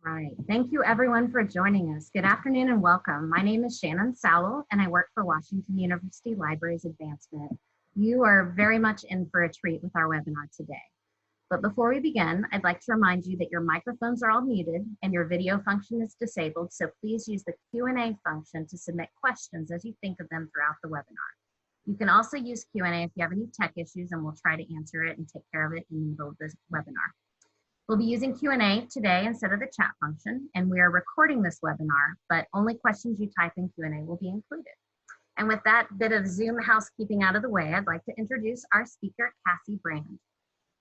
Right. Thank you everyone for joining us. Good afternoon and welcome. My name is Shannon Sowell and I work for Washington University Libraries Advancement. You are very much in for a treat with our webinar today. But before we begin, I'd like to remind you that your microphones are all muted and your video function is disabled, so please use the Q&A function to submit questions as you think of them throughout the webinar. You can also use Q&A if you have any tech issues, and we'll try to answer it and take care of it in the middle of this webinar. We'll be using Q&A today instead of the chat function, and we are recording this webinar, but only questions you type in Q&A will be included. And with that bit of Zoom housekeeping out of the way, I'd like to introduce our speaker, Cassie Brand.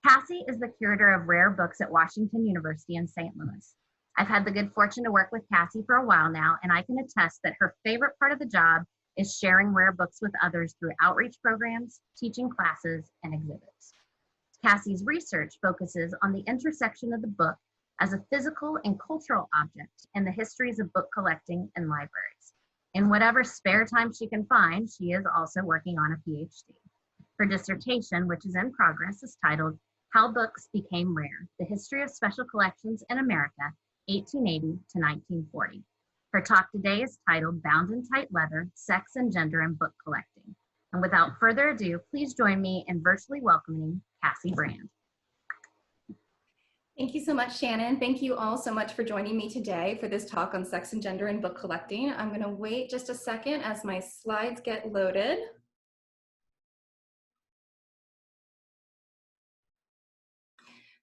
Cassie is the curator of rare books at Washington University in St. Louis. I've had the good fortune to work with Cassie for a while now, and I can attest that her favorite part of the job is sharing rare books with others through outreach programs, teaching classes, and exhibits. Cassie's research focuses on the intersection of the book as a physical and cultural object and the histories of book collecting in libraries. In whatever spare time she can find, she is also working on a PhD. Her dissertation, which is in progress, is titled How Books Became Rare, The History of Special Collections in America, 1880 to 1940. Her talk today is titled Bound in Tight Leather, Sex and Gender in Book Collecting. And without further ado, please join me in virtually welcoming Cassie Brand. Thank you so much, Shannon. Thank you all so much for joining me today for this talk on sex and gender in book collecting. I'm going to wait just a second as my slides get loaded.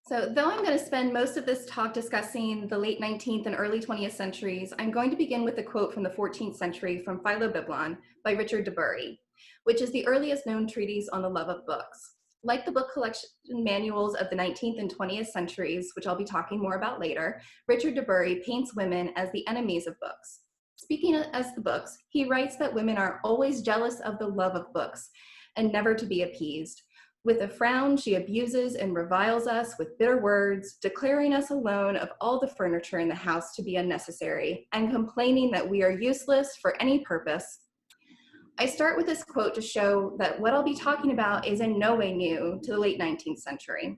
So though I'm going to spend most of this talk discussing the late 19th and early 20th centuries, I'm going to begin with a quote from the 14th century from Philobiblon by Richard de Bury, which is the earliest known treatise on the love of books. Like the book collection manuals of the 19th and 20th centuries, which I'll be talking more about later, Richard de Bury paints women as the enemies of books. Speaking as the books, he writes that women are always jealous of the love of books and never to be appeased. With a frown, she abuses and reviles us with bitter words, declaring us alone of all the furniture in the house to be unnecessary, and complaining that we are useless for any purpose. I start with this quote to show that what I'll be talking about is in no way new to the late 19th century.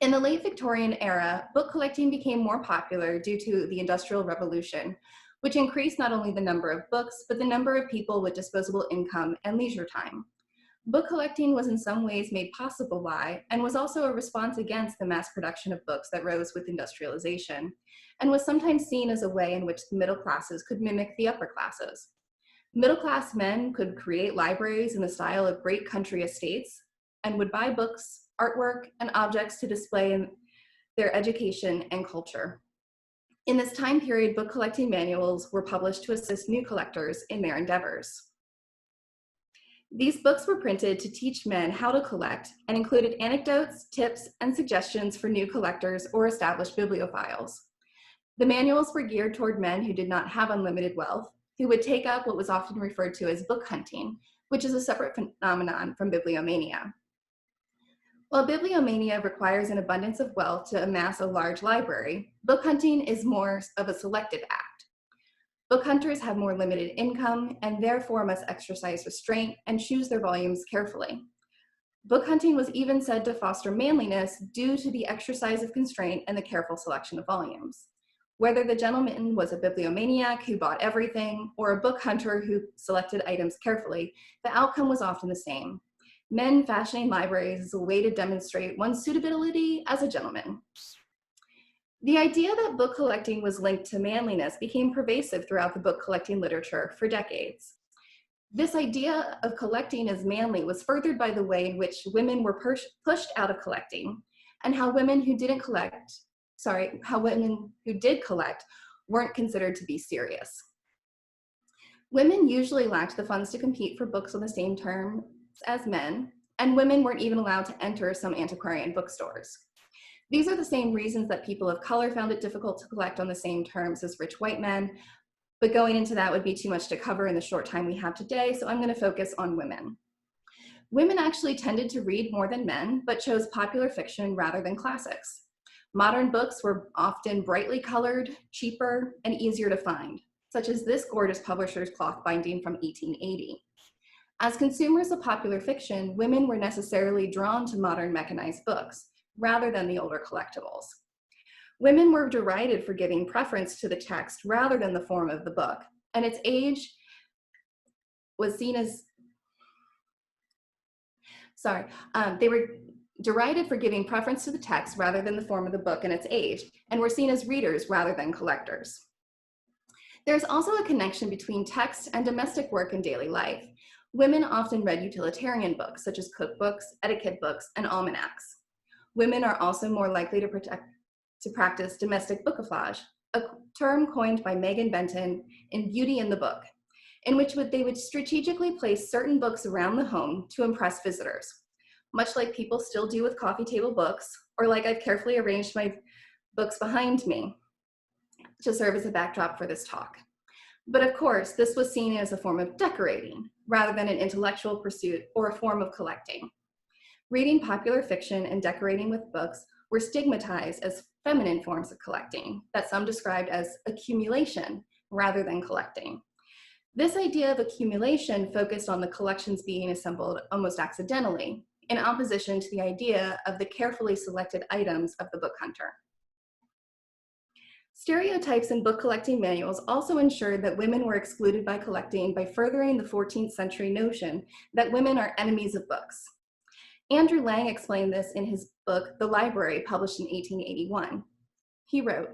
In the late Victorian era, book collecting became more popular due to the Industrial Revolution, which increased not only the number of books, but the number of people with disposable income and leisure time. Book collecting was in some ways made possible by, and was also a response against the mass production of books that rose with industrialization, and was sometimes seen as a way in which the middle classes could mimic the upper classes. Middle-class men could create libraries in the style of great country estates and would buy books, artwork, and objects to display their education and culture. In this time period, book collecting manuals were published to assist new collectors in their endeavors. These books were printed to teach men how to collect and included anecdotes, tips, and suggestions for new collectors or established bibliophiles. The manuals were geared toward men who did not have unlimited wealth, who would take up what was often referred to as book hunting, which is a separate phenomenon from bibliomania. While bibliomania requires an abundance of wealth to amass a large library, book hunting is more of a selective act. Book hunters have more limited income and therefore must exercise restraint and choose their volumes carefully. Book hunting was even said to foster manliness due to the exercise of constraint and the careful selection of volumes. Whether the gentleman was a bibliomaniac who bought everything or a book hunter who selected items carefully, the outcome was often the same. Men fashioning libraries as a way to demonstrate one's suitability as a gentleman. The idea that book collecting was linked to manliness became pervasive throughout the book collecting literature for decades. This idea of collecting as manly was furthered by the way in which women were pushed out of collecting, and how women who did collect weren't considered to be serious. Women usually lacked the funds to compete for books on the same terms as men, and women weren't even allowed to enter some antiquarian bookstores. These are the same reasons that people of color found it difficult to collect on the same terms as rich white men, but going into that would be too much to cover in the short time we have today, so I'm going to focus on women. Women actually tended to read more than men, but chose popular fiction rather than classics. Modern books were often brightly colored, cheaper, and easier to find, such as this gorgeous publisher's cloth binding from 1880. As consumers of popular fiction, women were necessarily drawn to modern mechanized books, rather than the older collectibles. Women were derided for giving preference to the text rather than the form of the book, and its age was seen as, they were derided for giving preference to the text rather than the form of the book and its age, and were seen as readers rather than collectors. There's also a connection between text and domestic work in daily life. Women often read utilitarian books, such as cookbooks, etiquette books, and almanacs. Women are also more likely to practice domestic bookoflage, a term coined by Megan Benton in Beauty in the Book, in which they would strategically place certain books around the home to impress visitors, much like people still do with coffee table books, or like I've carefully arranged my books behind me to serve as a backdrop for this talk. But of course, this was seen as a form of decorating rather than an intellectual pursuit or a form of collecting. Reading popular fiction and decorating with books were stigmatized as feminine forms of collecting that some described as accumulation rather than collecting. This idea of accumulation focused on the collections being assembled almost accidentally, in opposition to the idea of the carefully selected items of the book hunter. Stereotypes in book collecting manuals also ensured that women were excluded by collecting by furthering the 14th century notion that women are enemies of books. Andrew Lang explained this in his book, The Library, published in 1881. He wrote,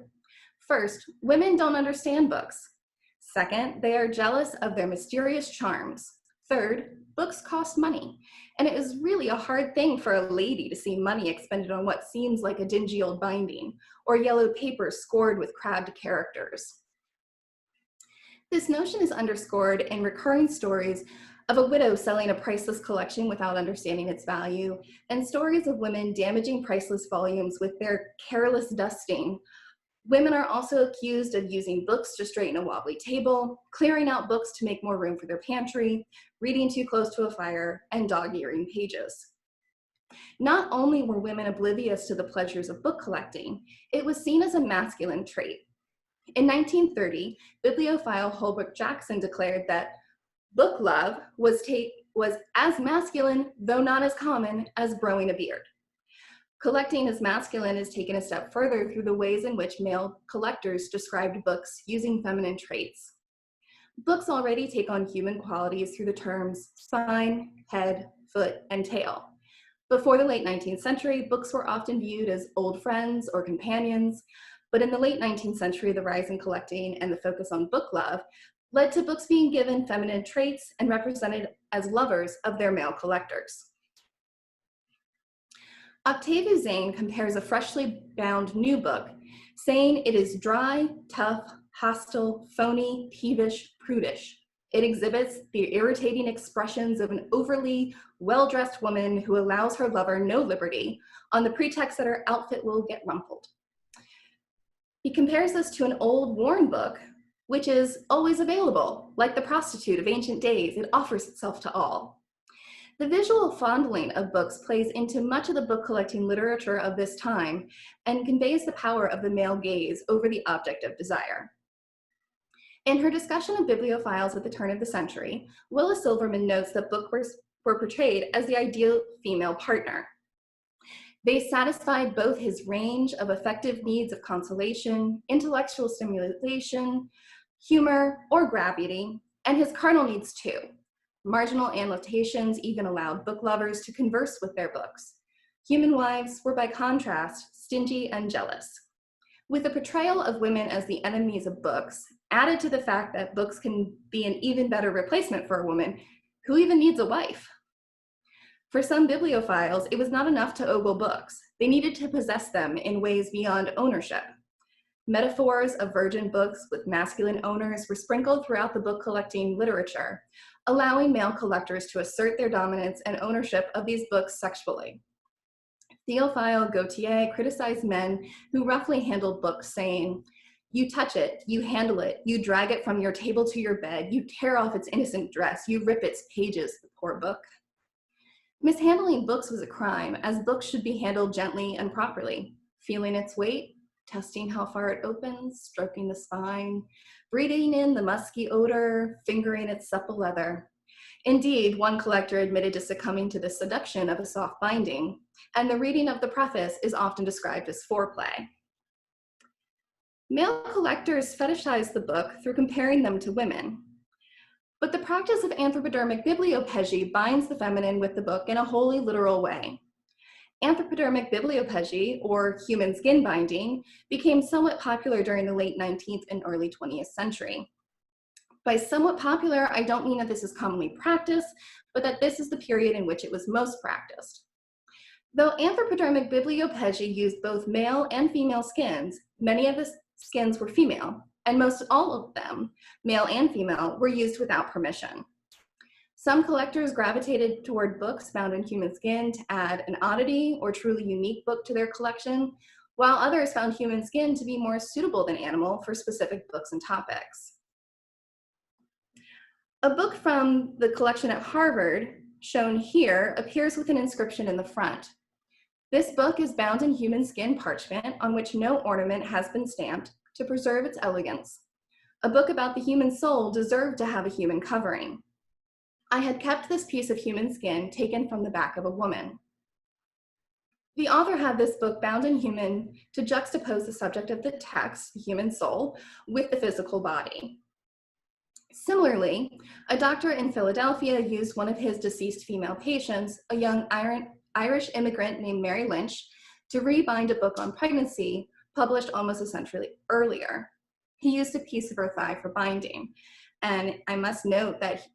"First, women don't understand books. Second, they are jealous of their mysterious charms. Third, books cost money, and it is really a hard thing for a lady to see money expended on what seems like a dingy old binding, or yellow paper scored with crabbed characters." This notion is underscored in recurring stories of a widow selling a priceless collection without understanding its value, and stories of women damaging priceless volumes with their careless dusting. Women are also accused of using books to straighten a wobbly table, clearing out books to make more room for their pantry, reading too close to a fire, and dog-earing pages. Not only were women oblivious to the pleasures of book collecting, it was seen as a masculine trait. In 1930, bibliophile Holbrook Jackson declared that book love was as masculine, though not as common, as growing a beard. Collecting as masculine is taken a step further through the ways in which male collectors described books using feminine traits. Books already take on human qualities through the terms spine, head, foot, and tail. Before the late 19th century, books were often viewed as old friends or companions, but in the late 19th century, the rise in collecting and the focus on book love led to books being given feminine traits and represented as lovers of their male collectors. Octavia Zane compares a freshly bound new book, saying it is dry, tough, hostile, phony, peevish, prudish. It exhibits the irritating expressions of an overly well-dressed woman who allows her lover no liberty on the pretext that her outfit will get rumpled. He compares this to an old, worn book, which is always available. Like the prostitute of ancient days, it offers itself to all. The visual fondling of books plays into much of the book collecting literature of this time and conveys the power of the male gaze over the object of desire. In her discussion of bibliophiles at the turn of the century, Willa Silverman notes that books were portrayed as the ideal female partner. They satisfied both his range of affective needs of consolation, intellectual stimulation, humor, or gravity, and his carnal needs too. Marginal annotations even allowed book lovers to converse with their books. Human wives were, by contrast, stingy and jealous. With the portrayal of women as the enemies of books, added to the fact that books can be an even better replacement for a woman, who even needs a wife? For some bibliophiles, it was not enough to ogle books. They needed to possess them in ways beyond ownership. Metaphors of virgin books with masculine owners were sprinkled throughout the book collecting literature, allowing male collectors to assert their dominance and ownership of these books sexually. Théophile Gautier criticized men who roughly handled books, saying, "You touch it, you handle it, you drag it from your table to your bed, you tear off its innocent dress, you rip its pages, the poor book." Mishandling books was a crime, as books should be handled gently and properly, feeling its weight, testing how far it opens, stroking the spine, breathing in the musky odor, fingering its supple leather. Indeed, one collector admitted to succumbing to the seduction of a soft binding, and the reading of the preface is often described as foreplay. Male collectors fetishize the book through comparing them to women. But the practice of anthropodermic bibliopegy binds the feminine with the book in a wholly literal way. Anthropodermic bibliopegy, or human skin binding, became somewhat popular during the late 19th and early 20th century. By somewhat popular, I don't mean that this is commonly practiced, but that this is the period in which it was most practiced. Though anthropodermic bibliopegy used both male and female skins, many of the skins were female, and most all of them, male and female, were used without permission. Some collectors gravitated toward books bound in human skin to add an oddity or truly unique book to their collection, while others found human skin to be more suitable than animal for specific books and topics. A book from the collection at Harvard, shown here, appears with an inscription in the front. This book is bound in human skin parchment on which no ornament has been stamped to preserve its elegance. A book about the human soul deserved to have a human covering. I had kept this piece of human skin taken from the back of a woman. The author had this book bound in human to juxtapose the subject of the text, the human soul, with the physical body. Similarly, a doctor in Philadelphia used one of his deceased female patients, a young Irish immigrant named Mary Lynch, to rebind a book on pregnancy published almost a century earlier. He used a piece of her thigh for binding, and I must note that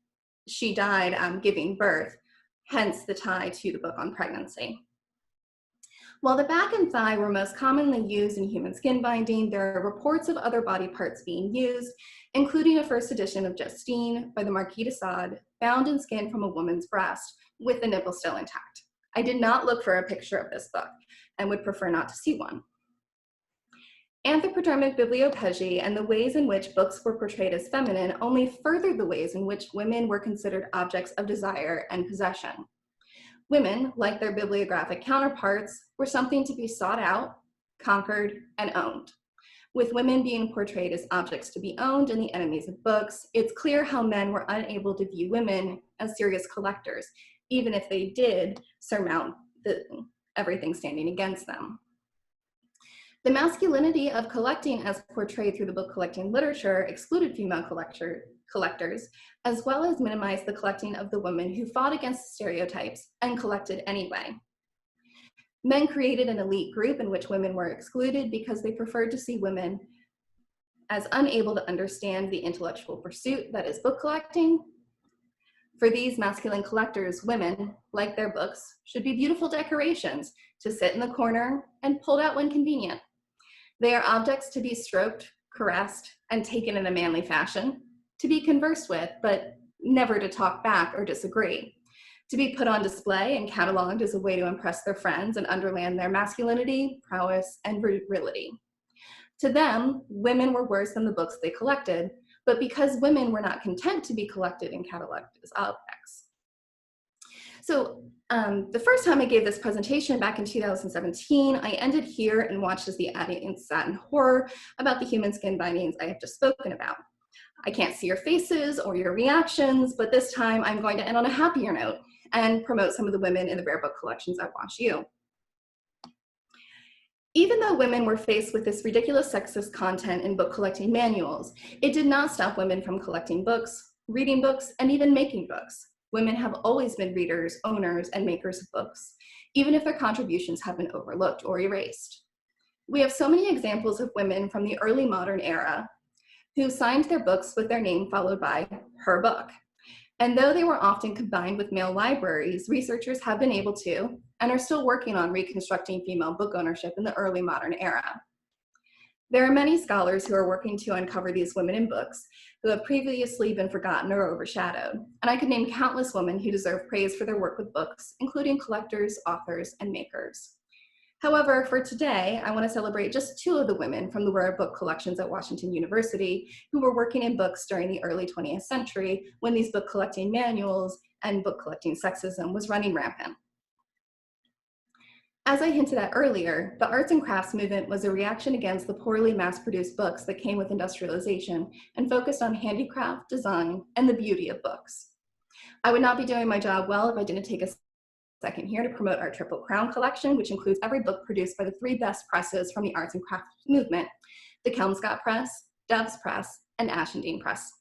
she died giving birth, hence the tie to the book on pregnancy. While the back and thigh were most commonly used in human skin binding, there are reports of other body parts being used, including a first edition of Justine by the Marquis de Sade, bound in skin from a woman's breast, with the nipple still intact. I did not look for a picture of this book and would prefer not to see one. Anthropodermic bibliopegy and the ways in which books were portrayed as feminine only furthered the ways in which women were considered objects of desire and possession. Women, like their bibliographic counterparts, were something to be sought out, conquered, and owned. With women being portrayed as objects to be owned and the enemies of books, it's clear how men were unable to view women as serious collectors, even if they did surmount everything standing against them. The masculinity of collecting as portrayed through the book collecting literature excluded female collectors, as well as minimized the collecting of the women who fought against stereotypes and collected anyway. Men created an elite group in which women were excluded because they preferred to see women as unable to understand the intellectual pursuit that is book collecting. For these masculine collectors, women, like their books, should be beautiful decorations to sit in the corner and pulled out when convenient. They are objects to be stroked, caressed, and taken in a manly fashion, to be conversed with, but never to talk back or disagree, to be put on display and cataloged as a way to impress their friends and underline their masculinity, prowess, and virility. To them, women were worse than the books they collected, but because women were not content to be collected and cataloged as objects. So the first time I gave this presentation back in 2017, I ended here and watched as the audience sat in horror about the human skin bindings I have just spoken about. I can't see your faces or your reactions, but this time I'm going to end on a happier note and promote some of the women in the rare book collections at WashU. Even though women were faced with this ridiculous sexist content in book collecting manuals, it did not stop women from collecting books, reading books, and even making books. Women have always been readers, owners, and makers of books, even if their contributions have been overlooked or erased. We have so many examples of women from the early modern era who signed their books with their name followed by her book. And though they were often combined with male libraries, researchers have been able to, and are still working on reconstructing female book ownership in the early modern era. There are many scholars who are working to uncover these women in books who have previously been forgotten or overshadowed, and I could name countless women who deserve praise for their work with books, including collectors, authors, and makers. However, for today, I want to celebrate just two of the women from the rare book collections at Washington University who were working in books during the early 20th century when these book collecting manuals and book collecting sexism was running rampant. As I hinted at earlier, the arts and crafts movement was a reaction against the poorly mass-produced books that came with industrialization and focused on handicraft, design, and the beauty of books. I would not be doing my job well if I didn't take a second here to promote our Triple Crown collection, which includes every book produced by the three best presses from the arts and crafts movement, the Kelmscott Press, Doves Press, and Ashendene Press.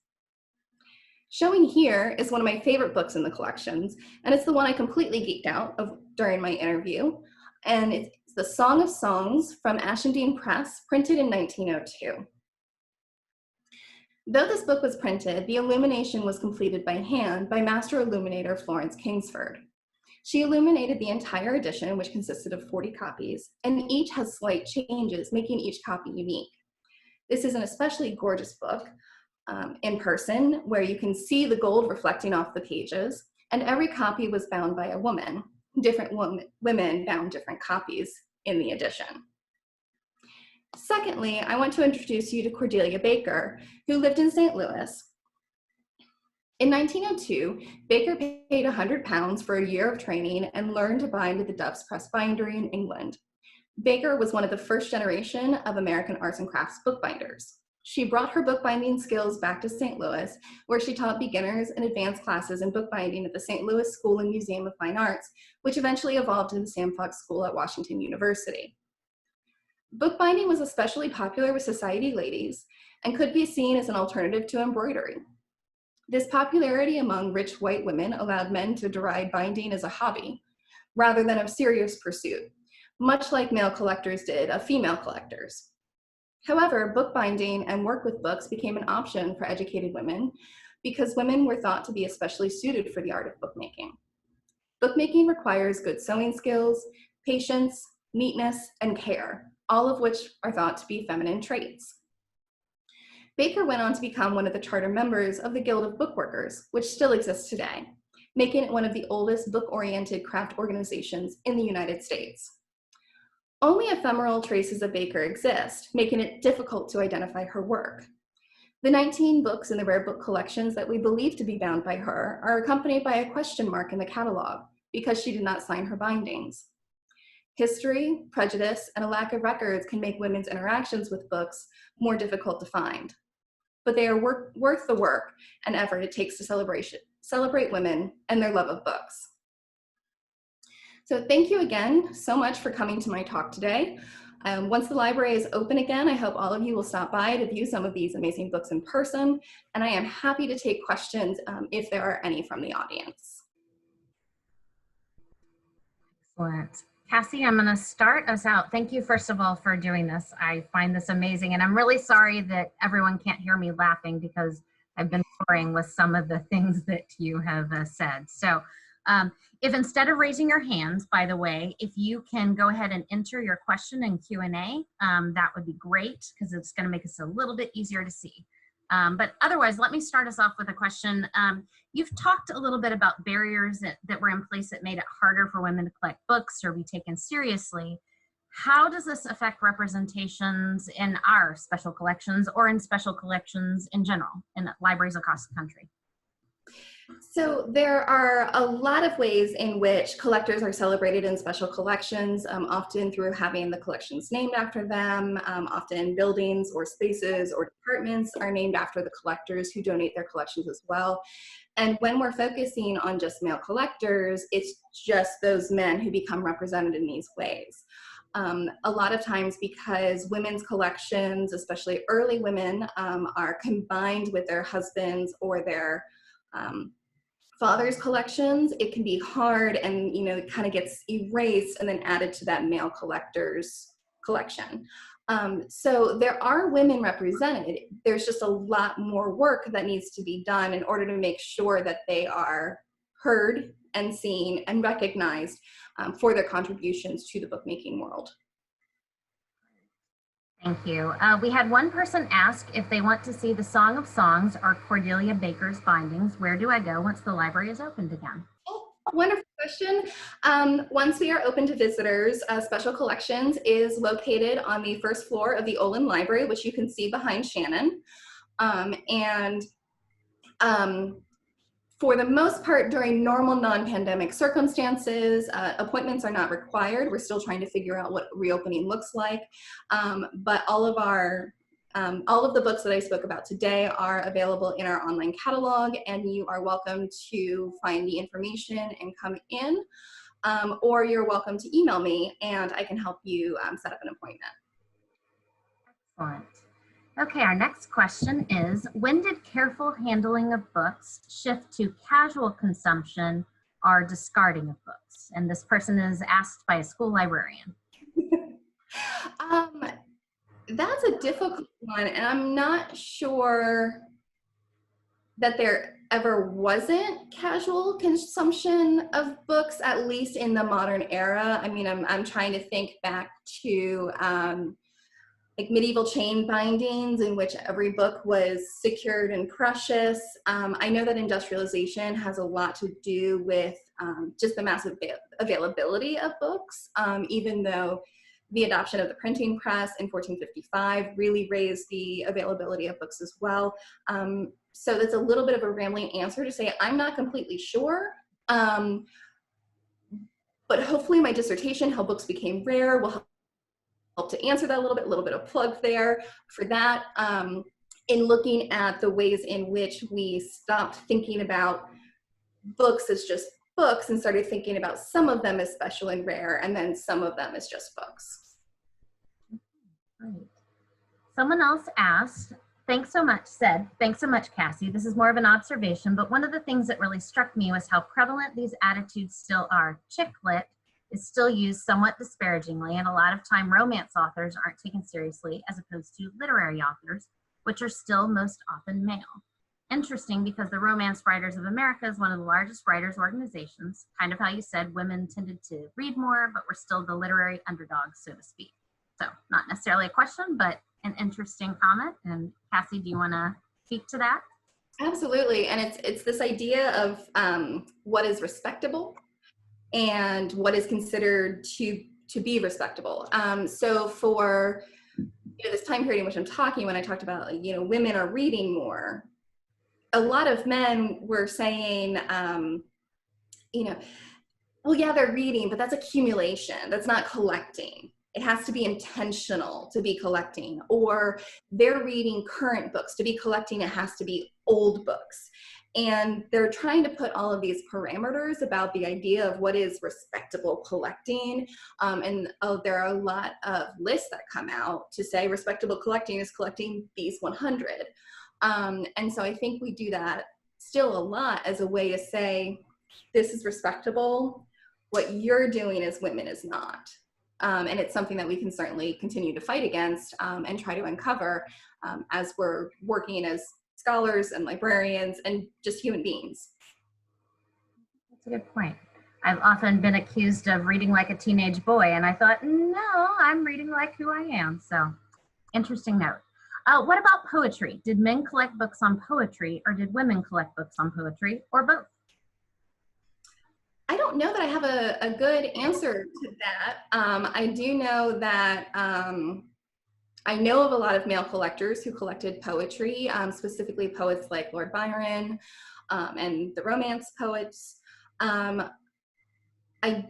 Showing here is one of my favorite books in the collections, and it's the one I completely geeked out of during my interview, and it's The Song of Songs from Ashendene Press, printed in 1902. Though this book was printed, the illumination was completed by hand by master illuminator Florence Kingsford. She illuminated the entire edition, which consisted of 40 copies, and each has slight changes, making each copy unique. This is an especially gorgeous book in person, where you can see the gold reflecting off the pages, and every copy was bound by a woman. Different women bound different copies in the edition. Secondly, I want to introduce you to Cordelia Baker, who lived in St. Louis. In 1902, Baker paid £100 for a year of training and learned to bind at the Doves Press bindery in England. Baker was one of the first generation of American arts and crafts bookbinders. She brought her bookbinding skills back to St. Louis, where she taught beginners and advanced classes in bookbinding at the St. Louis School and Museum of Fine Arts, which eventually evolved into the Sam Fox School at Washington University. Bookbinding was especially popular with society ladies and could be seen as an alternative to embroidery. This popularity among rich white women allowed men to deride binding as a hobby rather than a serious pursuit, much like male collectors did of female collectors. However, bookbinding and work with books became an option for educated women because women were thought to be especially suited for the art of bookmaking. Bookmaking requires good sewing skills, patience, neatness, and care, all of which are thought to be feminine traits. Baker went on to become one of the charter members of the Guild of Bookworkers, which still exists today, making it one of the oldest book-oriented craft organizations in the United States. Only ephemeral traces of Baker exist, making it difficult to identify her work. The 19 books in the rare book collections that we believe to be bound by her are accompanied by a question mark in the catalog because she did not sign her bindings. History, prejudice, and a lack of records can make women's interactions with books more difficult to find, but they are worth the work and effort it takes to celebrate women and their love of books. So thank you again so much for coming to my talk today. Once the library is open again, I hope all of you will stop by to view some of these amazing books in person, and I am happy to take questions if there are any from the audience. Excellent. Cassie, I'm going to start us out. Thank you, first of all, for doing this. I find this amazing, and I'm really sorry that everyone can't hear me laughing because I've been boring with some of the things that you have said. So if instead of raising your hands, by the way, if you can go ahead and enter your question in Q&A, that would be great because it's going to make us a little bit easier to see. But otherwise, let me start us off with a question. You've talked a little bit about barriers that were in place that made it harder for women to collect books or be taken seriously. How does this affect representations in our special collections or in special collections in general in libraries across the country? So there are a lot of ways in which collectors are celebrated in special collections, often through having the collections named after them. Often buildings or spaces or departments are named after the collectors who donate their collections as well. And when we're focusing on just male collectors, it's just those men who become represented in these ways. A lot of times because women's collections, especially early women, are combined with their husbands or their father's collections, it can be hard and it kind of gets erased and then added to that male collector's collection. So there are women represented. There's just a lot more work that needs to be done in order to make sure that they are heard and seen and recognized for their contributions to the bookmaking world. Thank you. We had one person ask if they want to see the Song of Songs or Cordelia Baker's bindings. Where do I go once the library is opened again? Oh, wonderful question. Once we are open to visitors, Special Collections is located on the first floor of the Olin Library, which you can see behind Shannon. For the most part, during normal non-pandemic circumstances, appointments are not required. We're still trying to figure out what reopening looks like. But all of the books that I spoke about today are available in our online catalog, and you are welcome to find the information and come in, or you're welcome to email me and I can help you set up an appointment. Excellent. Okay, our next question is, when did careful handling of books shift to casual consumption or discarding of books? And this person is asked by a school librarian. um, that's a difficult one, and I'm not sure that there ever wasn't casual consumption of books, at least in the modern era. I mean, I'm trying to think back to like medieval chain bindings in which every book was secured and precious. I know that industrialization has a lot to do with just the massive availability of books, even though the adoption of the printing press in 1455 really raised the availability of books as well. So that's a little bit of a rambling answer to say I'm not completely sure. But hopefully my dissertation, How Books Became Rare, will help to answer that a little bit of plug there for that, in looking at the ways in which we stopped thinking about books as just books and started thinking about some of them as special and rare, and then some of them as just books. Right. Someone else asked, thanks so much, Cassie. This is more of an observation, but one of the things that really struck me was how prevalent these attitudes still are. Chick lit is still used somewhat disparagingly, and a lot of time romance authors aren't taken seriously as opposed to literary authors, which are still most often male. Interesting, because the Romance Writers of America is one of the largest writers' organizations, kind of how you said women tended to read more, but we're still the literary underdogs, so to speak. So not necessarily a question, but an interesting comment. And Cassie, do you want to speak to that? Absolutely, and it's this idea of what is respectable and what is considered to be respectable. So for this time period in which I'm talking, when I talked about women are reading more, a lot of men were saying, well, yeah, they're reading, but that's accumulation. That's not collecting. It has to be intentional to be collecting. Or they're reading current books. To be collecting, it has to be old books. And they're trying to put all of these parameters about the idea of what is respectable collecting. There are a lot of lists that come out to say respectable collecting is collecting these 100. And so I think we do that still a lot as a way to say, this is respectable. What you're doing as women is not. And it's something that we can certainly continue to fight against and try to uncover as we're working as scholars and librarians and just human beings. That's a good point. I've often been accused of reading like a teenage boy, and I thought, no, I'm reading like who I am. So, interesting note. What about poetry? Did men collect books on poetry, or did women collect books on poetry, or both? I don't know that I have a good answer to that. I do know that I know of a lot of male collectors who collected poetry, specifically poets like Lord Byron and the Romance poets. I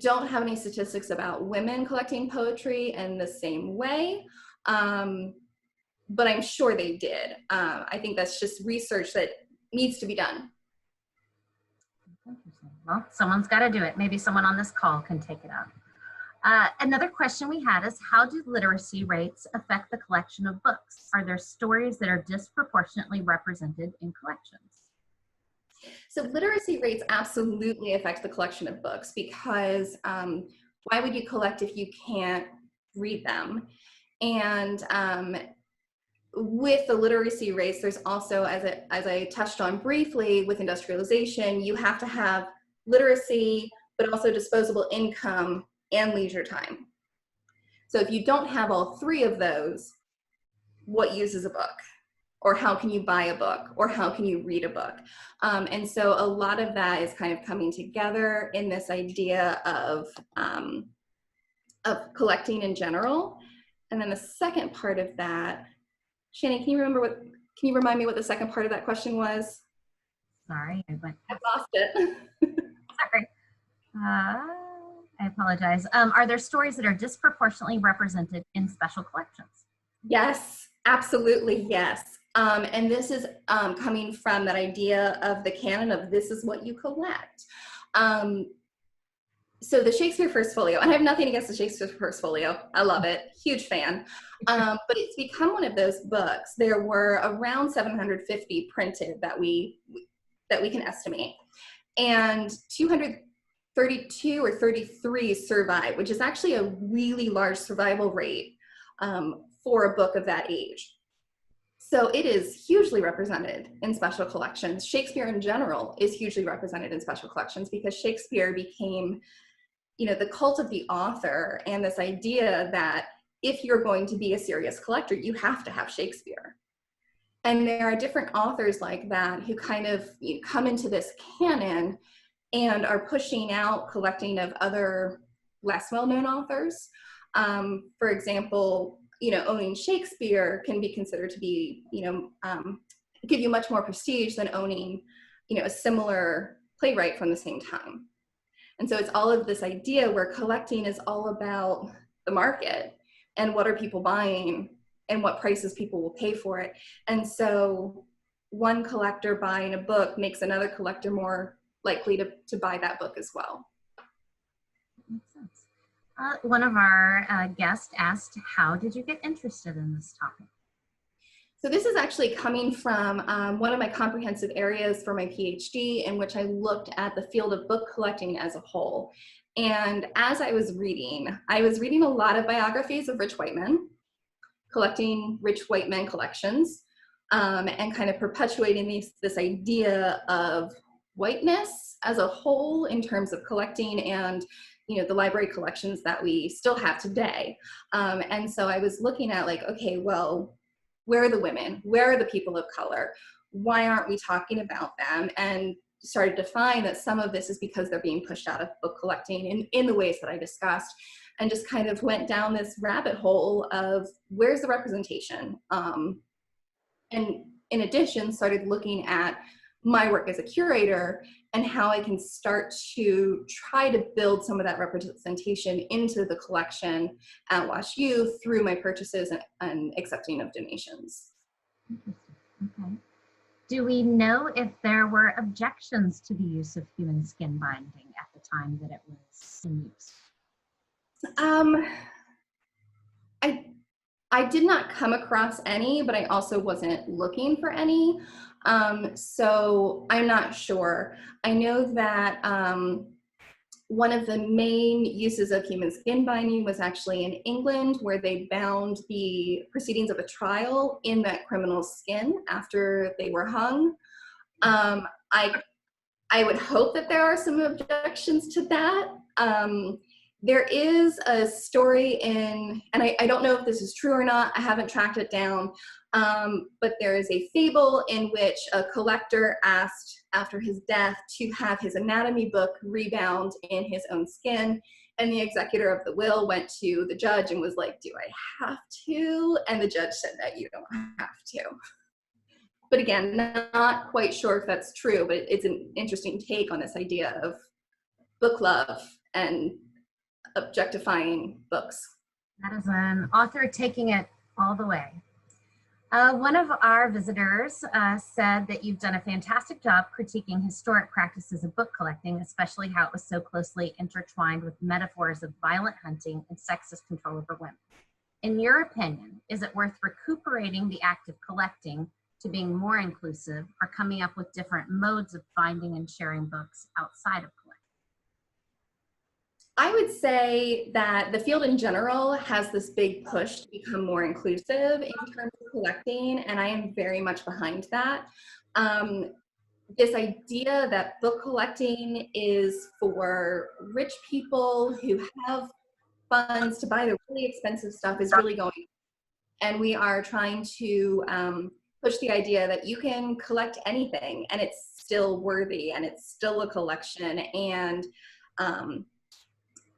don't have any statistics about women collecting poetry in the same way, but I'm sure they did. I think that's just research that needs to be done. Well, someone's got to do it. Maybe someone on this call can take it up. Another question we had is, how do literacy rates affect the collection of books? Are there stories that are disproportionately represented in collections? So literacy rates absolutely affect the collection of books, because why would you collect if you can't read them? And with the literacy rates, there's also, as I touched on briefly, with industrialization, you have to have literacy, but also disposable income and leisure time. So if you don't have all three of those, what use is a book? Or how can you buy a book? Or how can you read a book? And so a lot of that is kind of coming together in this idea of collecting in general. And then the second part of that, Shannon, can you remind me what the second part of that question was? Sorry, I lost it. Sorry. I apologize. Are there stories that are disproportionately represented in special collections? Yes, absolutely, yes. And this is coming from that idea of the canon of this is what you collect. So the Shakespeare First Folio, and I have nothing against the Shakespeare First Folio. I love it, huge fan. But it's become one of those books. There were around 750 printed that we can estimate, and 232 or 33 survive, which is actually a really large survival rate for a book of that age. So it is hugely represented in special collections. Shakespeare in general is hugely represented in special collections because Shakespeare became, you know, the cult of the author, and this idea that if you're going to be a serious collector, you have to have Shakespeare. And there are different authors like that who kind of come into this canon and are pushing out collecting of other less well-known authors. For example, you know, owning Shakespeare can be considered to be, give you much more prestige than owning, you know, a similar playwright from the same time. And so it's all of this idea where collecting is all about the market and what are people buying and what prices people will pay for it. And so one collector buying a book makes another collector more likely to buy that book as well. Makes sense. One of our guests asked, how did you get interested in this topic? So this is actually coming from one of my comprehensive areas for my PhD, in which I looked at the field of book collecting as a whole. And as I was reading a lot of biographies of rich white men, collecting rich white men collections, and kind of perpetuating this idea of whiteness as a whole in terms of collecting and, you know, the library collections that we still have today. And so I was looking at like, okay, well, where are the women? Where are the people of color? Why aren't we talking about them? And started to find that some of this is because they're being pushed out of book collecting in the ways that I discussed, and just kind of went down this rabbit hole of where's the representation? And in addition, started looking at my work as a curator and how I can start to try to build some of that representation into the collection at WashU through my purchases and accepting of donations. Okay. Do we know if there were objections to the use of human skin binding at the time that it was in use? I did not come across any, but I also wasn't looking for any. So I'm not sure. I know that one of the main uses of human skin binding was actually in England, where they bound the proceedings of a trial in that criminal's skin after they were hung. I would hope that there are some objections to that. There is a story in, and I don't know if this is true or not, I haven't tracked it down, but there is a fable in which a collector asked after his death to have his anatomy book rebound in his own skin, and the executor of the will went to the judge and was like, do I have to? And the judge said that you don't have to. But again, not quite sure if that's true, but it's an interesting take on this idea of book love and objectifying books. That is an author taking it all the way. One of our visitors said that you've done a fantastic job critiquing historic practices of book collecting, especially how it was so closely intertwined with metaphors of violent hunting and sexist control over women. In your opinion, is it worth recuperating the act of collecting to being more inclusive, or coming up with different modes of finding and sharing books outside of collecting? I would say that the field in general has this big push to become more inclusive in terms of collecting, and I am very much behind that. This idea that book collecting is for rich people who have funds to buy the really expensive stuff is really going, and we are trying to push the idea that you can collect anything and it's still worthy and it's still a collection, and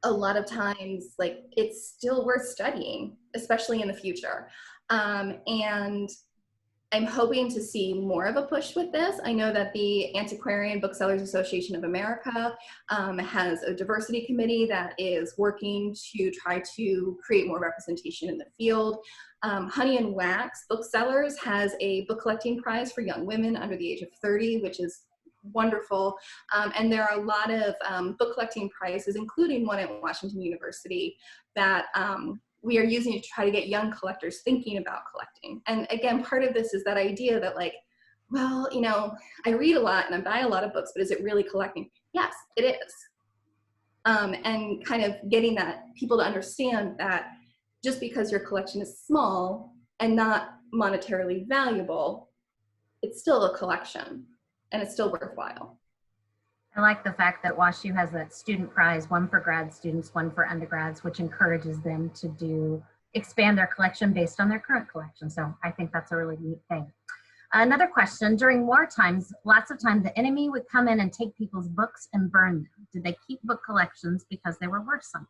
a lot of times, like, it's still worth studying, especially in the future. And I'm hoping to see more of a push with this. I know that the Antiquarian Booksellers Association of America has a diversity committee that is working to try to create more representation in the field. Honey and Wax Booksellers has a book collecting prize for young women under the age of 30, which is wonderful. And there are a lot of book collecting prizes, including one at Washington University, that we are using to try to get young collectors thinking about collecting. And again, part of this is that idea that like, well, you know, I read a lot and I buy a lot of books, but is it really collecting? Yes, it is. And kind of getting that people to understand that just because your collection is small and not monetarily valuable, it's still a collection and it's still worthwhile. I like the fact that WashU has that student prize, one for grad students, one for undergrads, which encourages them to expand their collection based on their current collection. So I think that's a really neat thing. Another question, during war times, lots of times the enemy would come in and take people's books and burn them. Did they keep book collections because they were worth something?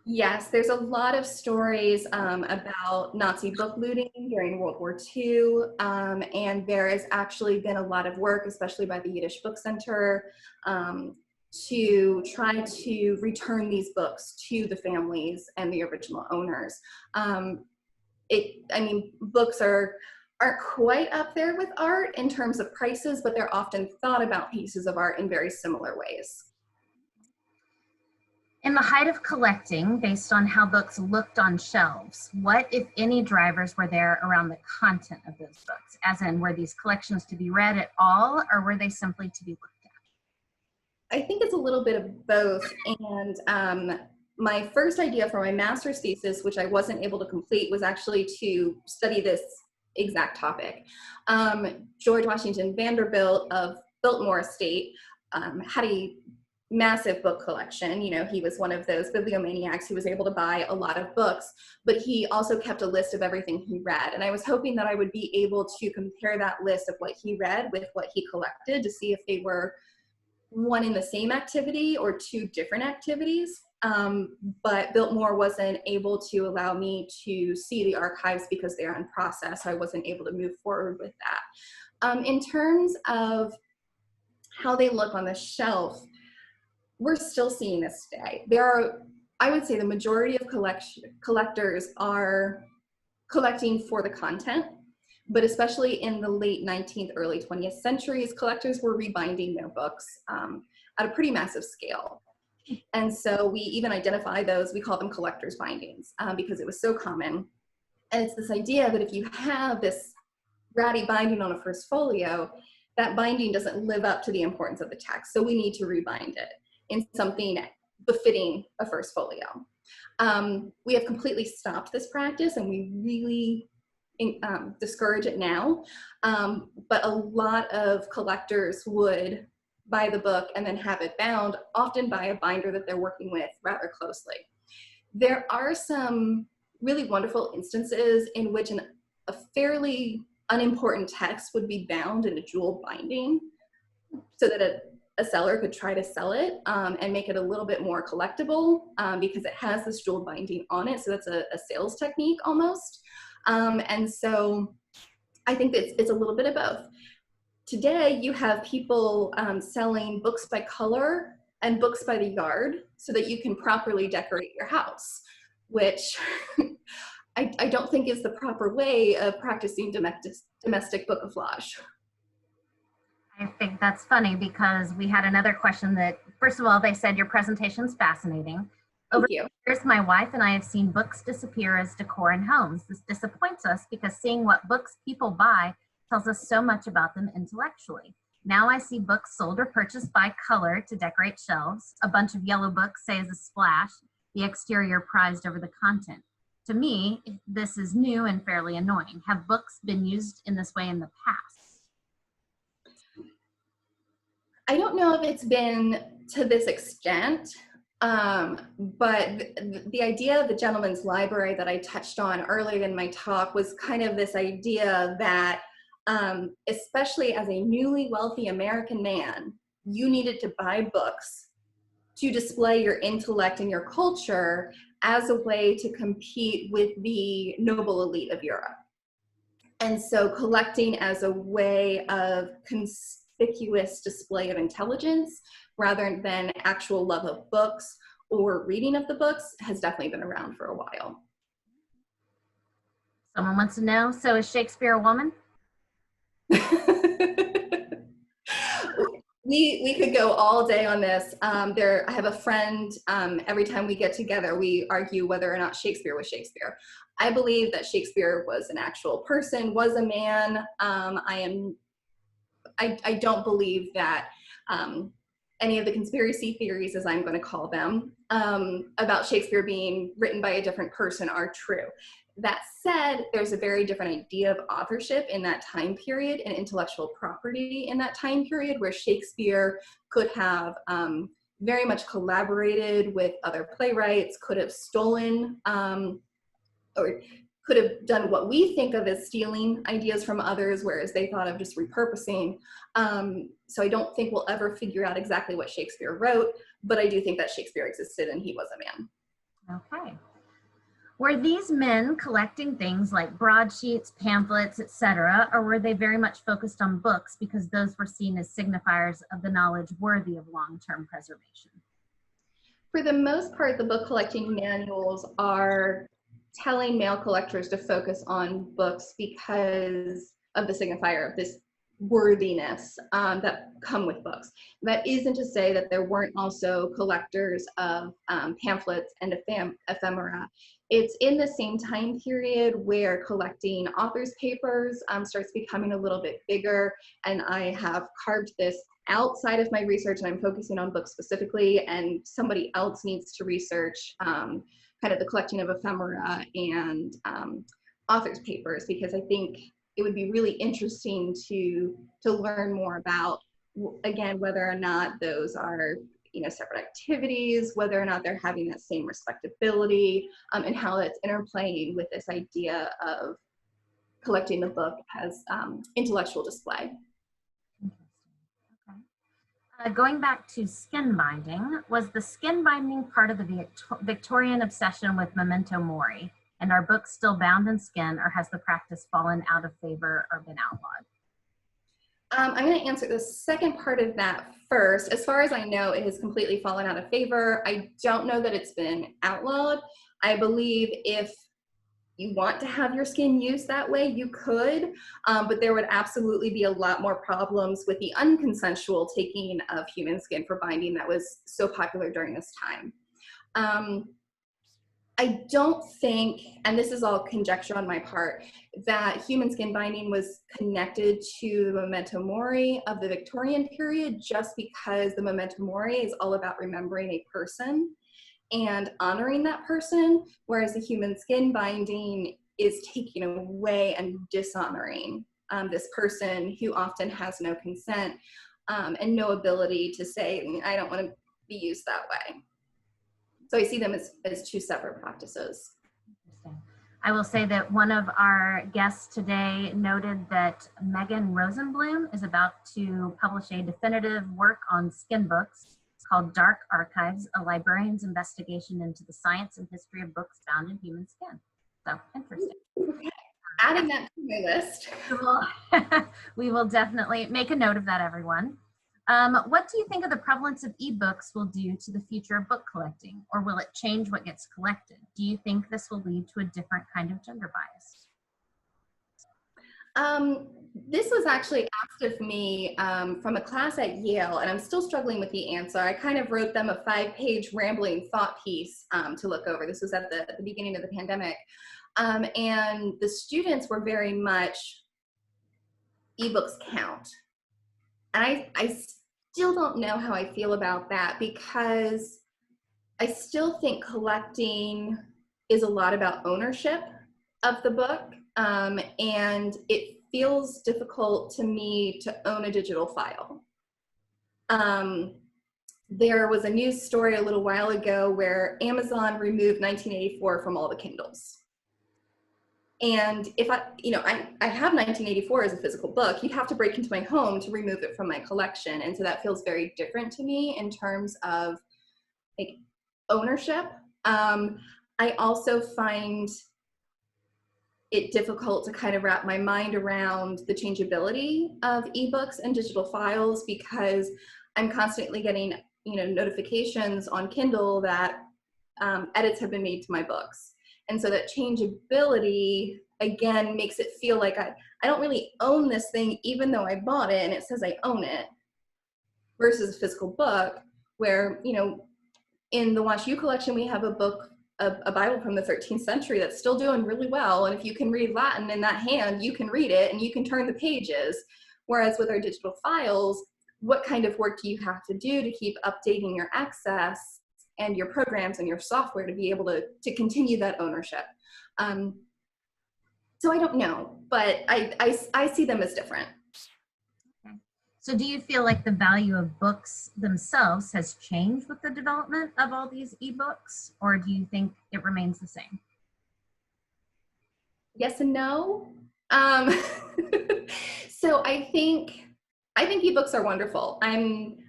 Yes, there's a lot of stories about Nazi book looting during World War II, and there has actually been a lot of work, especially by the Yiddish Book Center, to try to return these books to the families and the original owners. I mean, books aren't quite up there with art in terms of prices, but they're often thought about pieces of art in very similar ways. In the height of collecting, based on how books looked on shelves, what, if any, drivers were there around the content of those books? As in, were these collections to be read at all, or were they simply to be looked at? I think it's a little bit of both. And my first idea for my master's thesis, which I wasn't able to complete, was actually to study this exact topic. George Washington Vanderbilt of Biltmore Estate had a massive book collection. You know, he was one of those bibliomaniacs who was able to buy a lot of books, but he also kept a list of everything he read. And I was hoping that I would be able to compare that list of what he read with what he collected to see if they were one in the same activity or two different activities. But Biltmore wasn't able to allow me to see the archives because they're in process. So I wasn't able to move forward with that. In terms of how they look on the shelf, we're still seeing this today. There are, I would say the majority of collectors are collecting for the content, but especially in the late 19th, early 20th centuries, collectors were rebinding their books at a pretty massive scale. And so we even identify those, we call them collector's bindings because it was so common. And it's this idea that if you have this ratty binding on a first folio, that binding doesn't live up to the importance of the text. So we need to rebind it in something befitting a first folio. We have completely stopped this practice and we really discourage it now. But a lot of collectors would buy the book and then have it bound, often by a binder that they're working with rather closely. There are some really wonderful instances in which a fairly unimportant text would be bound in a jewel binding so that a seller could try to sell it and make it a little bit more collectible because it has this jewel binding on it. So that's a sales technique almost. And so I think that it's a little bit of both. Today, you have people selling books by color and books by the yard so that you can properly decorate your house, which I don't think is the proper way of practicing domestic bookoflage. I think that's funny because we had another question that, first of all, they said your presentation's fascinating. Over the years, my wife and I have seen books disappear as decor in homes. This disappoints us because seeing what books people buy tells us so much about them intellectually. Now I see books sold or purchased by color to decorate shelves. A bunch of yellow books say as a splash, the exterior prized over the content. To me, this is new and fairly annoying. Have books been used in this way in the past? I don't know if it's been to this extent, but the idea of the gentleman's library that I touched on earlier in my talk was kind of this idea that especially as a newly wealthy American man, you needed to buy books to display your intellect and your culture as a way to compete with the noble elite of Europe. And so collecting as a way of conspicuous display of intelligence rather than actual love of books or reading of the books has definitely been around for a while. Someone wants to know, so is Shakespeare a woman? We could go all day on this. I have a friend, every time we get together, we argue whether or not Shakespeare was Shakespeare. I believe that Shakespeare was an actual person, was a man. I don't believe that any of the conspiracy theories, as I'm going to call them, about Shakespeare being written by a different person are true. That said, there's a very different idea of authorship in that time period and intellectual property in that time period, where Shakespeare could have very much collaborated with other playwrights, could have stolen or could have done what we think of as stealing ideas from others, whereas they thought of just repurposing. So I don't think we'll ever figure out exactly what Shakespeare wrote, but I do think that Shakespeare existed and he was a man. Okay. Were these men collecting things like broadsheets, pamphlets, etc., or were they very much focused on books because those were seen as signifiers of the knowledge worthy of long-term preservation? For the most part, the book collecting manuals are telling male collectors to focus on books because of the signifier of this worthiness that come with books. That isn't to say that there weren't also collectors of pamphlets and ephemera. It's in the same time period where collecting authors' papers starts becoming a little bit bigger, and I have carved this outside of my research, and I'm focusing on books specifically, and somebody else needs to research kind of the collecting of ephemera and authors' papers, because I think it would be really interesting to learn more about, again, whether or not those are separate activities, whether or not they're having that same respectability, and how that's interplaying with this idea of collecting the book as intellectual display. Going back to skin binding, was the skin binding part of the Victorian obsession with memento mori? And are books still bound in skin, or has the practice fallen out of favor or been outlawed? I'm going to answer the second part of that first. As far as I know, it has completely fallen out of favor. I don't know that it's been outlawed. I believe if you want to have your skin used that way, you could, but there would absolutely be a lot more problems with the unconsensual taking of human skin for binding that was so popular during this time. I don't think, and this is all conjecture on my part, that human skin binding was connected to the memento mori of the Victorian period, just because the memento mori is all about remembering a person and honoring that person, whereas the human skin binding is taking away and dishonoring this person who often has no consent and no ability to say, I don't want to be used that way. So I see them as two separate practices. Interesting. I will say that one of our guests today noted that Megan Rosenblum is about to publish a definitive work on skin books called Dark Archives, a librarian's investigation into the science and history of books found in human skin. So interesting. Okay. Adding that to my list. We will definitely make a note of that, everyone. What do you think of the prevalence of ebooks will do to the future of book collecting, or will it change what gets collected? Do you think this will lead to a different kind of gender bias? This was actually asked of me from a class at Yale, and I'm still struggling with the answer. I kind of wrote them a 5-page rambling thought piece to look over. This was at the beginning of the pandemic. And the students were very much, ebooks count. And I still don't know how I feel about that, because I still think collecting is a lot about ownership of the book. And it feels difficult to me to own a digital file. There was a news story a little while ago where Amazon removed 1984 from all the Kindles. And if I have 1984 as a physical book, you'd have to break into my home to remove it from my collection. And so that feels very different to me in terms of like ownership. I also find it difficult to kind of wrap my mind around the changeability of ebooks and digital files, because I'm constantly getting notifications on Kindle that edits have been made to my books. And so that changeability, again, makes it feel like I don't really own this thing, even though I bought it and it says I own it. versus a physical book where, in the WWII collection, we have a book, a Bible from the 13th century that's still doing really well. And if you can read Latin in that hand, you can read it and you can turn the pages. Whereas with our digital files, what kind of work do you have to do to keep updating your access and your programs and your software to be able to continue that ownership? So I don't know, but I see them as different. Okay. So do you feel like the value of books themselves has changed with the development of all these ebooks, or do you think it remains the same? Yes and no. So I think ebooks are wonderful. I'm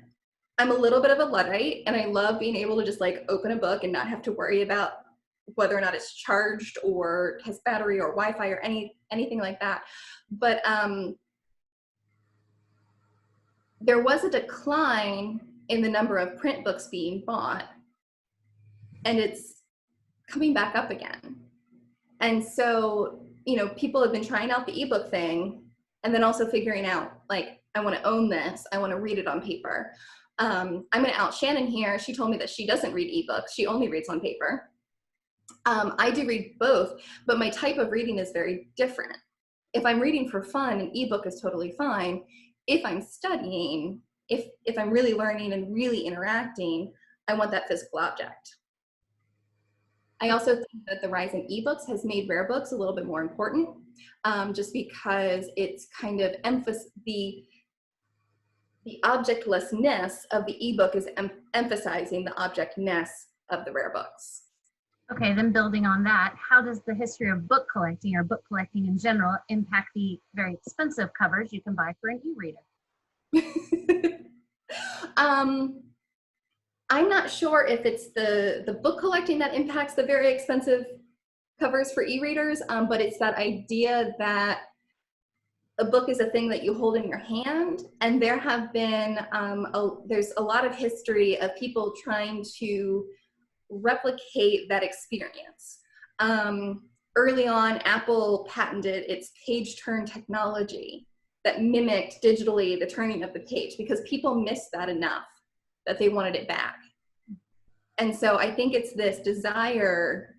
a little bit of a Luddite, and I love being able to just like open a book and not have to worry about whether or not it's charged or has battery or Wi-Fi or anything like that. But there was a decline in the number of print books being bought, and it's coming back up again. And so, people have been trying out the ebook thing and then also figuring out, like, I want to own this. I want to read it on paper. I'm going to out Shannon here. She told me that she doesn't read ebooks. She only reads on paper. I do read both, but my type of reading is very different. If I'm reading for fun, an ebook is totally fine. If I'm studying, if I'm really learning and really interacting, I want that physical object. I also think that the rise in ebooks has made rare books a little bit more important, just because it's kind of the objectlessness of the ebook is emphasizing the objectness of the rare books. Okay, then building on that, how does the history of book collecting or book collecting in general impact the very expensive covers you can buy for an e-reader? I'm not sure if it's the book collecting that impacts the very expensive covers for e-readers, but it's that idea that a book is a thing that you hold in your hand, and there have been, there's a lot of history of people trying to replicate that experience. Early on, Apple patented its page turn technology that mimicked digitally the turning of the page because people missed that enough that they wanted it back. And so I think it's this desire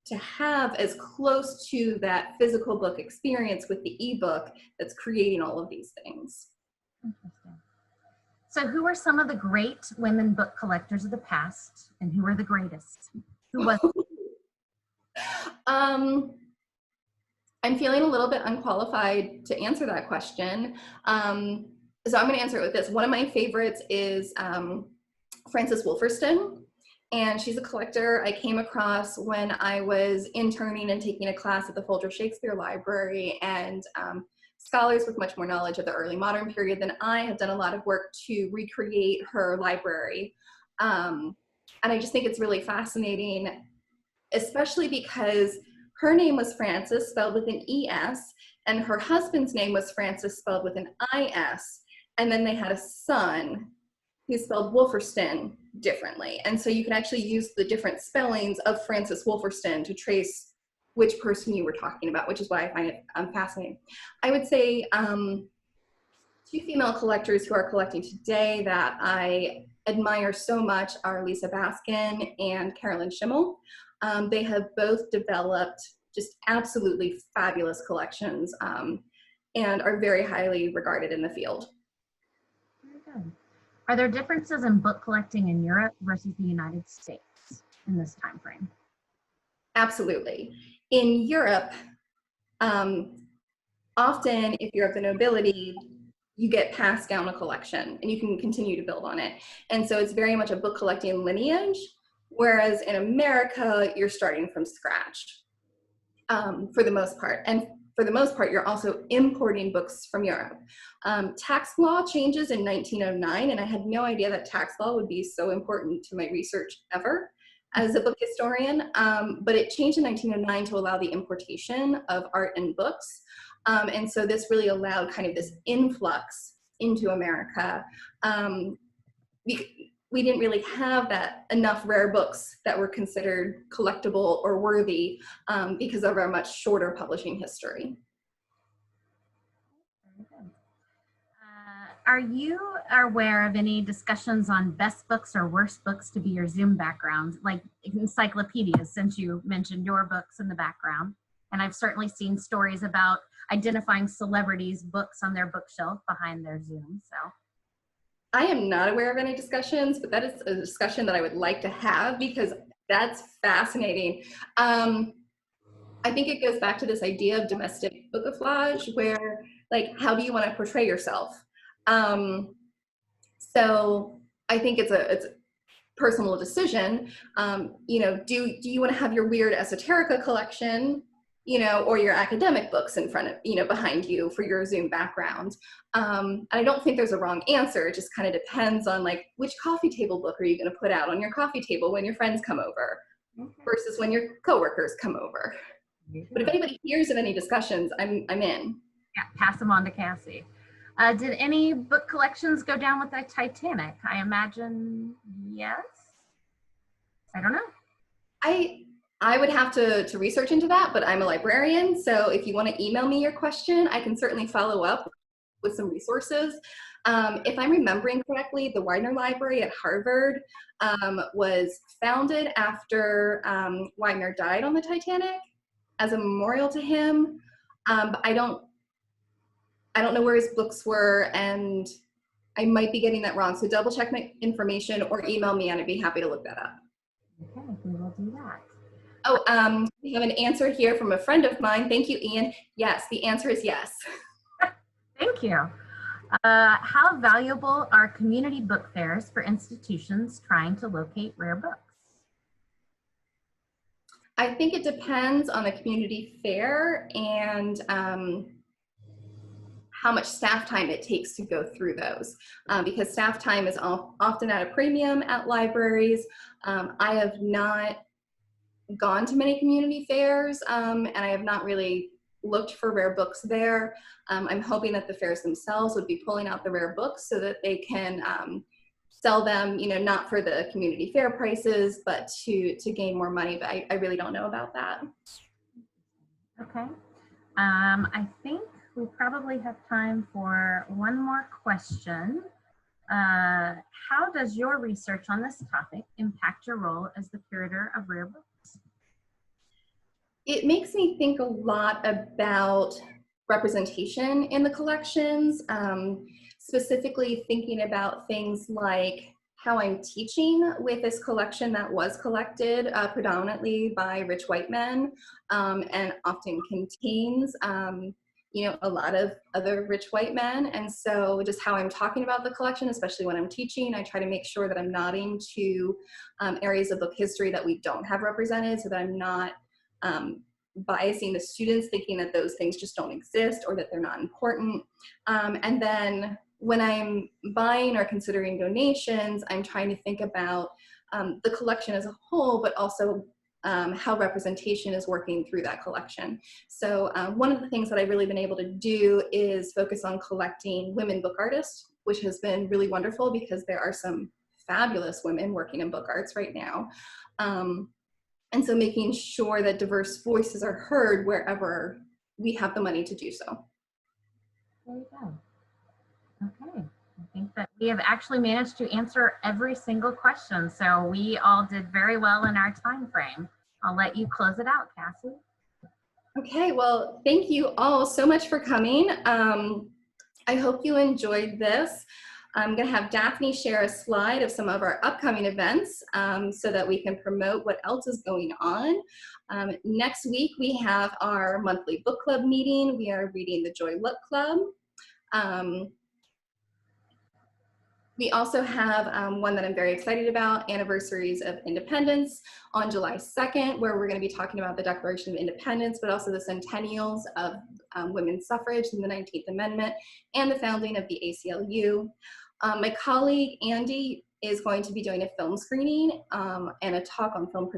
to have as close to that physical book experience with the ebook that's creating all of these things. Interesting. So who are some of the great women book collectors of the past, and who are the greatest? Who was? I'm feeling a little bit unqualified to answer that question. So I'm going to answer it with this. One of my favorites is Frances Wolferston, and she's a collector I came across when I was interning and taking a class at the Folger Shakespeare Library, and scholars with much more knowledge of the early modern period than I have done a lot of work to recreate her library. And I just think it's really fascinating, especially because her name was Frances, spelled with an E-S, and her husband's name was Francis, spelled with an I-S, and then they had a son who spelled Wolferston differently. And so you can actually use the different spellings of Frances Wolferston to trace which person you were talking about, which is why I find it fascinating. I would say two female collectors who are collecting today that I admire so much are Lisa Baskin and Carolyn Schimmel. They have both developed just absolutely fabulous collections and are very highly regarded in the field. Very good. Are there differences in book collecting in Europe versus the United States in this time frame? Absolutely. In Europe, often if you're of the nobility, you get passed down a collection and you can continue to build on it. And so it's very much a book collecting lineage, whereas in America, you're starting from scratch for the most part. And for the most part, you're also importing books from Europe. Tax law changes in 1909, and I had no idea that tax law would be so important to my research ever as a book historian, but it changed in 1909 to allow the importation of art and books. And so this really allowed kind of this influx into America. We didn't really have enough rare books that were considered collectible or worthy because of our much shorter publishing history. are you aware of any discussions on best books or worst books to be your Zoom background, like encyclopedias, since you mentioned your books in the background? And I've certainly seen stories about identifying celebrities' books on their bookshelf behind their Zoom. So I am not aware of any discussions, but that is a discussion that I would like to have because that's fascinating. I think it goes back to this idea of domestic bookoflage, where like, how do you want to portray yourself? So I think it's a personal decision. You know, do you want to have your weird esoterica collection, you know, or your academic books in front of, you know, behind you for your Zoom background? And I don't think there's a wrong answer. It just kind of depends on like, which coffee table book are you going to put out on your coffee table when your friends come over versus when your coworkers come over. But if anybody hears of any discussions, I'm in. Yeah, pass them on to Cassie. Did any book collections go down with the Titanic? I imagine yes. I don't know. I would have to research into that, but I'm a librarian, so if you want to email me your question, I can certainly follow up with some resources. If I'm remembering correctly, the Widener Library at Harvard was founded after Widener died on the Titanic as a memorial to him. But I don't know where his books were, and I might be getting that wrong. So double check my information or email me, and I'd be happy to look that up. Okay, we will do that. Oh, we have an answer here from a friend of mine. Thank you, Ian. Yes, the answer is yes. Thank you. How valuable are community book fairs for institutions trying to locate rare books? I think it depends on the community fair and how much staff time it takes to go through those, because staff time is often at a premium at libraries. I have not gone to many community fairs, and I have not really looked for rare books there. I'm hoping that the fairs themselves would be pulling out the rare books so that they can sell them, you know, not for the community fair prices, but to gain more money. But I really don't know about that. Okay. I think we probably have time for one more question. How does your research on this topic impact your role as the curator of rare books? It makes me think a lot about representation in the collections, specifically thinking about things like how I'm teaching with this collection that was collected predominantly by rich white men and often contains you know, a lot of other rich white men. And so just how I'm talking about the collection, especially when I'm teaching, I try to make sure that I'm nodding to areas of book history that we don't have represented, so that I'm not biasing the students thinking that those things just don't exist or that they're not important. And then when I'm buying or considering donations, I'm trying to think about the collection as a whole, but also how representation is working through that collection. So one of the things that I've really been able to do is focus on collecting women book artists, which has been really wonderful because there are some fabulous women working in book arts right now. And so making sure that diverse voices are heard wherever we have the money to do so. There you go. Okay. I think that we have actually managed to answer every single question. So we all did very well in our time frame. I'll let you close it out, Cassie. Okay, well, thank you all so much for coming. I hope you enjoyed this. I'm going to have Daphne share a slide of some of our upcoming events so that we can promote what else is going on. Next week, we have our monthly book club meeting. We are reading The Joy Luck Club. We also have one that I'm very excited about, Anniversaries of Independence, on July 2nd, where we're going to be talking about the Declaration of Independence, but also the centennials of women's suffrage and the 19th Amendment and the founding of the ACLU. My colleague, Andy, is going to be doing a film screening and a talk on film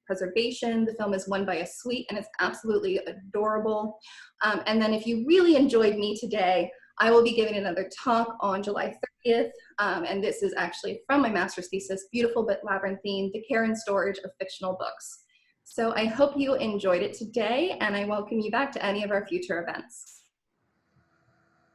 preservation. The film is One by a Sweet, and it's absolutely adorable. And then if you really enjoyed me today, I will be giving another talk on July 30th, and this is actually from my master's thesis, Beautiful but Labyrinthine, the Care and Storage of Fictional Books. So I hope you enjoyed it today, and I welcome you back to any of our future events.